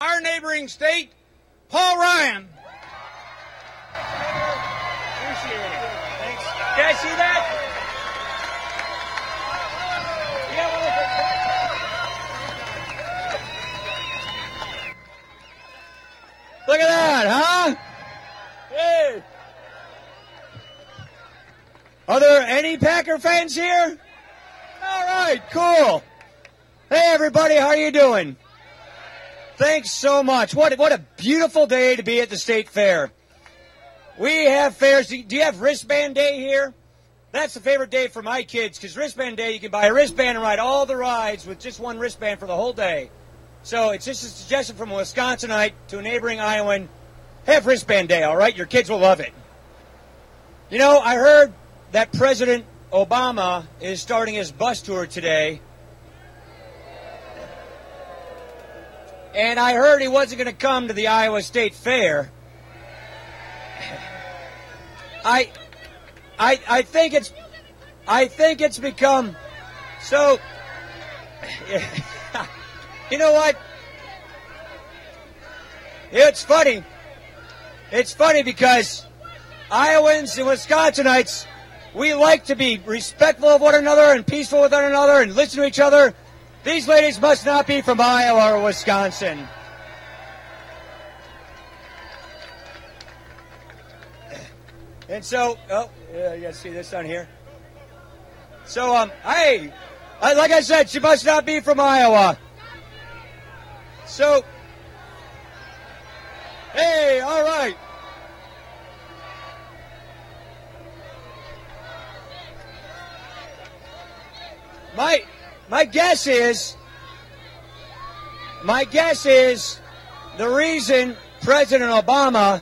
our neighboring state, Paul Ryan. Appreciate it. Thanks. Can I see that? Look at that, huh? Hey. Are there any Packer fans here? All right, cool. Hey, everybody, how are you doing? Thanks so much. What a beautiful day to be at the State Fair. We have fairs. Do you have wristband day here? That's the favorite day for my kids, because wristband day, you can buy a wristband and ride all the rides with just one wristband for the whole day. So it's just a suggestion from a Wisconsinite to a neighboring Iowan. Have wristband day, all right? Your kids will love it. You know, I heard that President Obama is starting his bus tour today. And I heard he wasn't going to come to the Iowa State Fair. I think it's become so. You know what? It's funny. It's funny because Iowans and Wisconsinites, we like to be respectful of one another and peaceful with one another and listen to each other. These ladies must not be from Iowa or Wisconsin. And so, oh, yeah, you guys see this on here? So, hey, like I said, she must not be from Iowa. So, hey, all right. My guess is the reason President Obama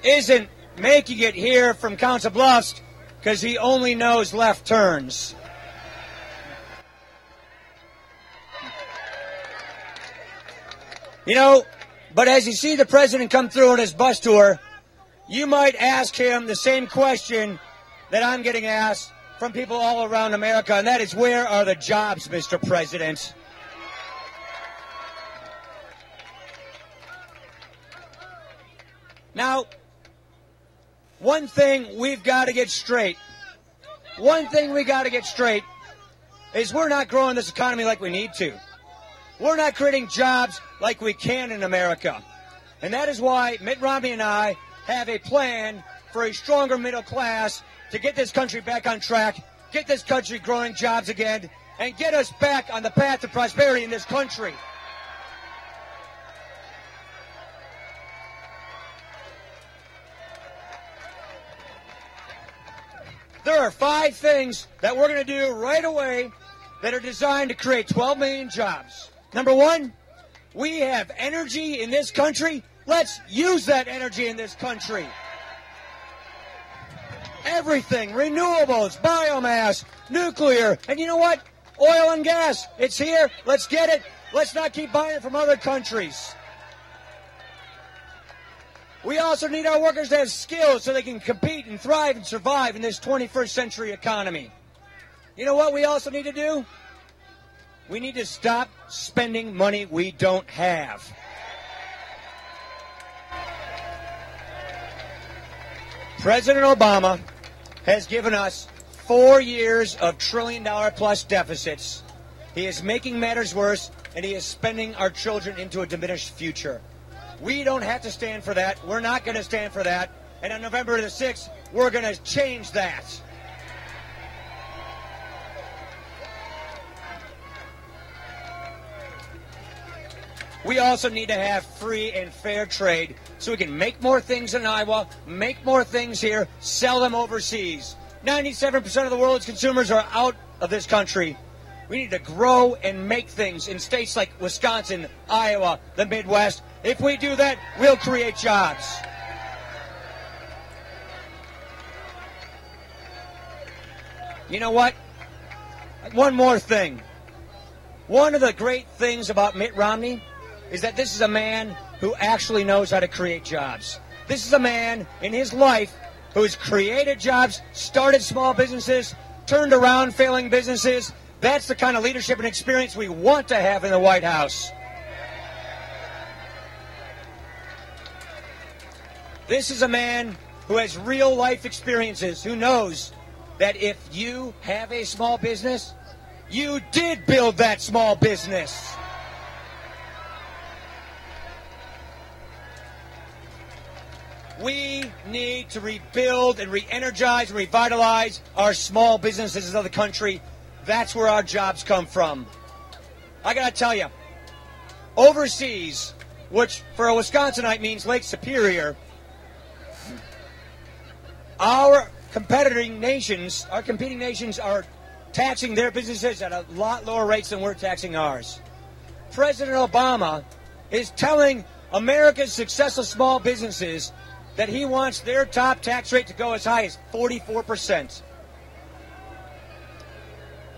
isn't making it here from Council Bluffs because he only knows left turns. You know, but as you see the president come through on his bus tour, you might ask him the same question that I'm getting asked from people all around America, and that is, where are the jobs, Mr. President? Now, one thing we've got to get straight. Is we're not growing this economy like we need to. We're not creating jobs like we can in America. And that is why Mitt Romney and I have a plan for a stronger middle class to get this country back on track, get this country growing jobs again, and get us back on the path to prosperity in this country. There are 5 things that we're going to do right away that are designed to create 12 million jobs. Number 1, we have energy in this country. Let's use that energy in this country. Everything, renewables, biomass, nuclear, and you know what? Oil and gas, it's here. Let's get it. Let's not keep buying it from other countries. We also need our workers to have skills so they can compete and thrive and survive in this 21st century economy. You know what we also need to do? We need to stop spending money we don't have. President Obama has given us 4 years of trillion-dollar-plus deficits. He is making matters worse, and he is spending our children into a diminished future. We don't have to stand for that. We're not going to stand for that. And on November the 6th, we're going to change that. We also need to have free and fair trade so we can make more things in Iowa, make more things here, sell them overseas. 97% of the world's consumers are out of this country. We need to grow and make things in states like Wisconsin, Iowa, the Midwest. If we do that, we'll create jobs. You know what? One more thing. One of the great things about Mitt Romney is that this is a man who actually knows how to create jobs. This is a man in his life who's created jobs, started small businesses, turned around failing businesses. That's the kind of leadership and experience we want to have in the White House. This is a man who has real life experiences, who knows that if you have a small business, you did build that small business. We need to rebuild and re-energize and revitalize our small businesses of the country. That's where our jobs come from. I got to tell you, overseas, which for a Wisconsinite means Lake Superior, our competing nations are taxing their businesses at a lot lower rates than we're taxing ours. President Obama is telling America's successful small businesses that he wants their top tax rate to go as high as 44%.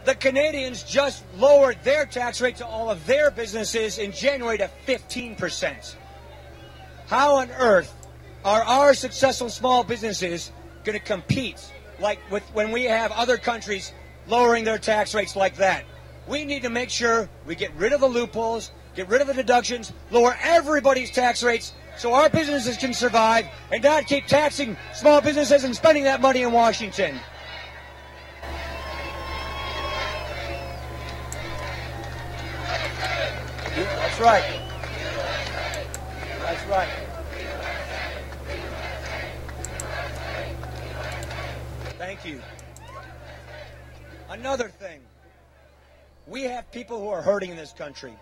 The Canadians just lowered their tax rate to all of their businesses in January to 15%. How on earth are our successful small businesses going to compete when we have other countries lowering their tax rates like that? We need to make sure we get rid of the loopholes, get rid of the deductions, lower everybody's tax rates so our businesses can survive and not keep taxing small businesses and spending that money in Washington. That's right. That's right. Thank you. Another thing. We have people who are hurting in this country.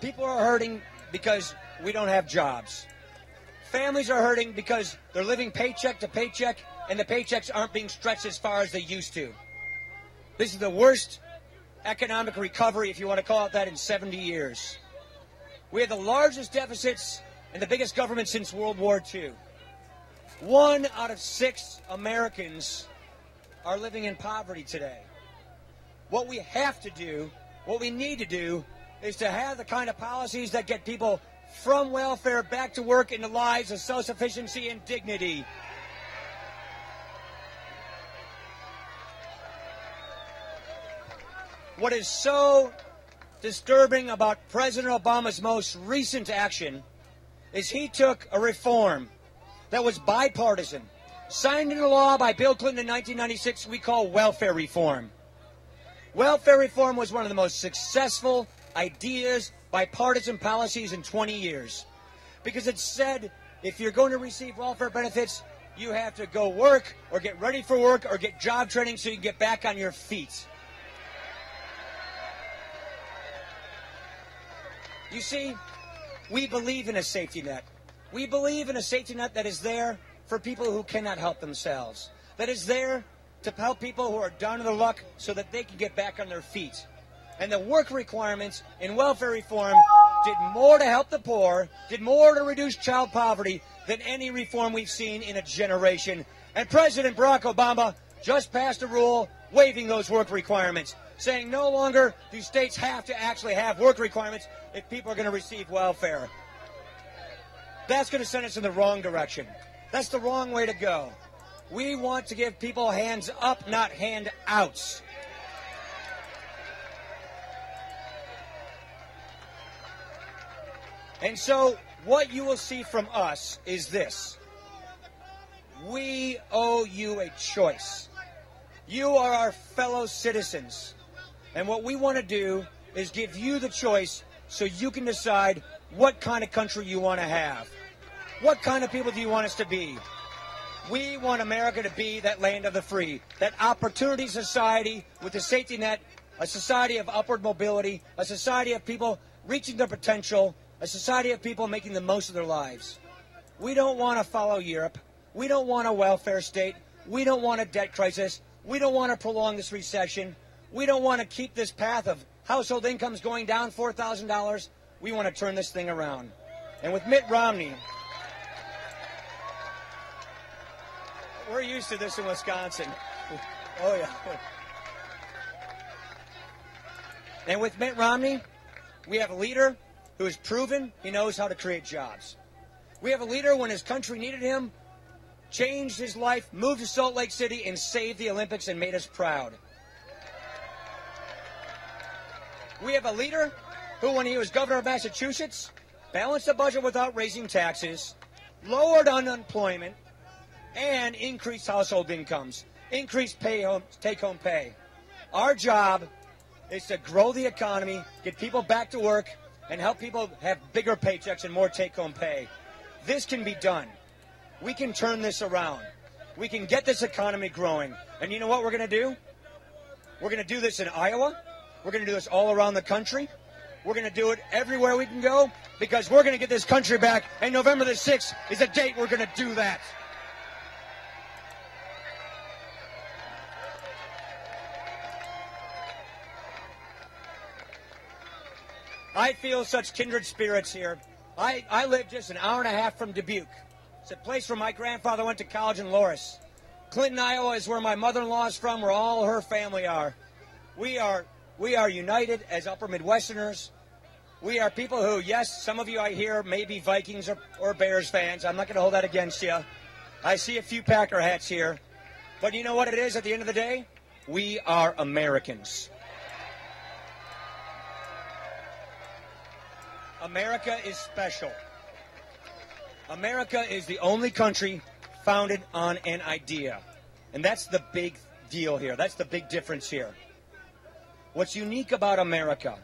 People are hurting because we don't have jobs. Families are hurting because they're living paycheck to paycheck and the paychecks aren't being stretched as far as they used to. This is the worst economic recovery, if you want to call it that, in 70 years. We have the largest deficits and the biggest government since World War II. 1 out of 6 Americans are living in poverty today. What we have to do, what we need to do, is to have the kind of policies that get people from welfare back to work into lives of self-sufficiency and dignity. What is so disturbing about President Obama's most recent action is he took a reform that was bipartisan, signed into law by Bill Clinton in 1996, we call welfare reform. Welfare reform was one of the most successful ideas, bipartisan policies in 20 years. Because it said if you're going to receive welfare benefits, you have to go work or get ready for work or get job training so you can get back on your feet. You see, we believe in a safety net. We believe in a safety net that is there for people who cannot help themselves, that is there to help people who are down on their luck so that they can get back on their feet. And the work requirements in welfare reform did more to help the poor, did more to reduce child poverty than any reform we've seen in a generation. And President Barack Obama just passed a rule waiving those work requirements, saying no longer do states have to actually have work requirements if people are going to receive welfare. That's going to send us in the wrong direction. That's the wrong way to go. We want to give people hands up, not handouts. And so what you will see from us is this. We owe you a choice. You are our fellow citizens. And what we want to do is give you the choice so you can decide what kind of country you want to have. What kind of people do you want us to be? We want America to be that land of the free, that opportunity society with a safety net, a society of upward mobility, a society of people reaching their potential, a society of people making the most of their lives. We don't want to follow Europe. We don't want a welfare state. We don't want a debt crisis. We don't want to prolong this recession. We don't want to keep this path of household incomes going down $4,000. We want to turn this thing around. And with Mitt Romney, we're used to this in Wisconsin. Oh, yeah. And with Mitt Romney, we have a leader who has proven he knows how to create jobs. We have a leader, when his country needed him, changed his life, moved to Salt Lake City, and saved the Olympics and made us proud. We have a leader who, when he was governor of Massachusetts, balanced the budget without raising taxes, lowered unemployment, and increased household incomes, increased take-home pay. Our job is to grow the economy, get people back to work, and help people have bigger paychecks and more take-home pay. This can be done. We can turn this around. We can get this economy growing. And you know what we're going to do? We're going to do this in Iowa. We're going to do this all around the country. We're going to do it everywhere we can go because we're going to get this country back. And November the 6th is the date we're going to do that. I feel such kindred spirits here. I live just an hour and a half from Dubuque. It's a place where my grandfather went to college in Loris. Clinton, Iowa is where my mother-in-law is from, where all her family are. We are united as Upper Midwesterners. We are people who, yes, some of you I hear may be Vikings or Bears fans. I'm not going to hold that against you. I see a few Packer hats here. But you know what it is at the end of the day? We are Americans. America is special. America is the only country founded on an idea. And that's the big deal here. That's the big difference here. What's unique about America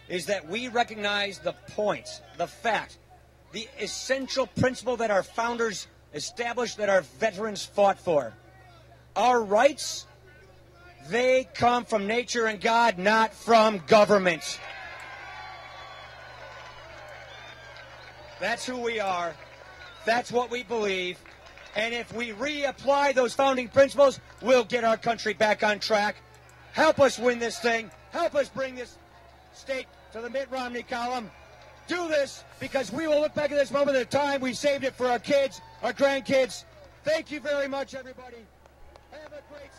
is that we recognize the point, the fact, the essential principle that our founders established, that our veterans fought for. Our rights, they come from nature and God, not from government. That's who we are. That's what we believe. And if we reapply those founding principles, we'll get our country back on track. Help us win this thing. Help us bring this state to the Mitt Romney column. Do this because we will look back at this moment in time. We saved it for our kids, our grandkids. Thank you very much, everybody. Have a great